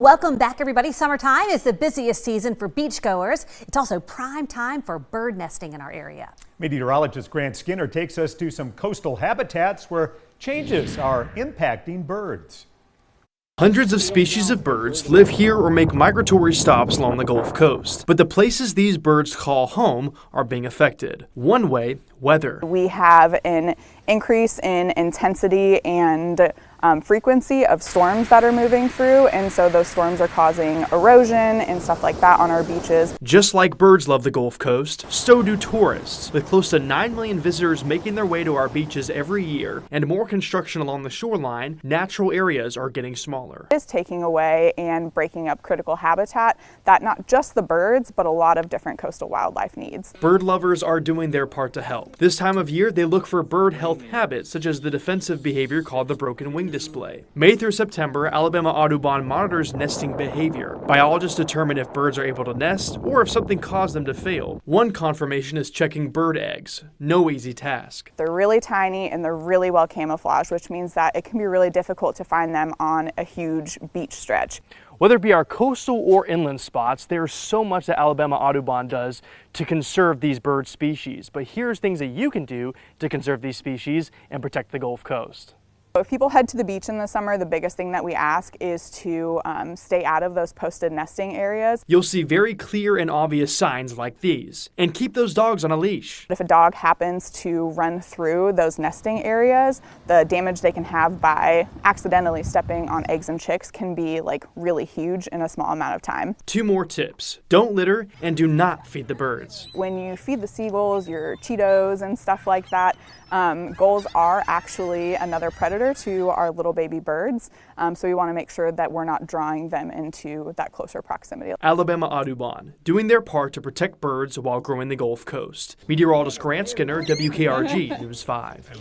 Welcome back, everybody. Summertime is the busiest season for beachgoers. It's also prime time for bird nesting in our area. Meteorologist Grant Skinner takes us to some coastal habitats where changes are impacting birds. Hundreds of species of birds live here or make migratory stops along the Gulf Coast. But the places these birds call home are being affected. One way, weather. We have an increase in intensity and frequency of storms that are moving through, and so those storms are causing erosion and stuff like that on our beaches. Just like birds love the Gulf Coast, so do tourists. With close to 9 million visitors making their way to our beaches every year and more construction along the shoreline, natural areas are getting smaller. It is taking away and breaking up critical habitat that not just the birds, but a lot of different coastal wildlife needs. Bird lovers are doing their part to help. This time of year, they look for bird health habits, such as the defensive behavior called the broken wing display. May through September, Alabama Audubon monitors nesting behavior. Biologists determine if birds are able to nest or if something caused them to fail. One confirmation is checking bird eggs. No easy task. They're really tiny and they're really well camouflaged, which means that it can be really difficult to find them on a huge beach stretch. Whether it be our coastal or inland spots, there's so much that Alabama Audubon does to conserve these bird species. But here's things that you can do to conserve these species and protect the Gulf Coast. If people head to the beach in the summer, the biggest thing that we ask is to stay out of those posted nesting areas. You'll see very clear and obvious signs like these. And keep those dogs on a leash. If a dog happens to run through those nesting areas, the damage they can have by accidentally stepping on eggs and chicks can be really huge in a small amount of time. 2 more tips. Don't litter and do not feed the birds. When you feed the seagulls your Cheetos and stuff like that, gulls are actually another predator to our little baby birds, so we want to make sure that we're not drawing them into that closer proximity. Alabama Audubon, doing their part to protect birds while growing the Gulf Coast. Meteorologist Grant Skinner, WKRG News 5.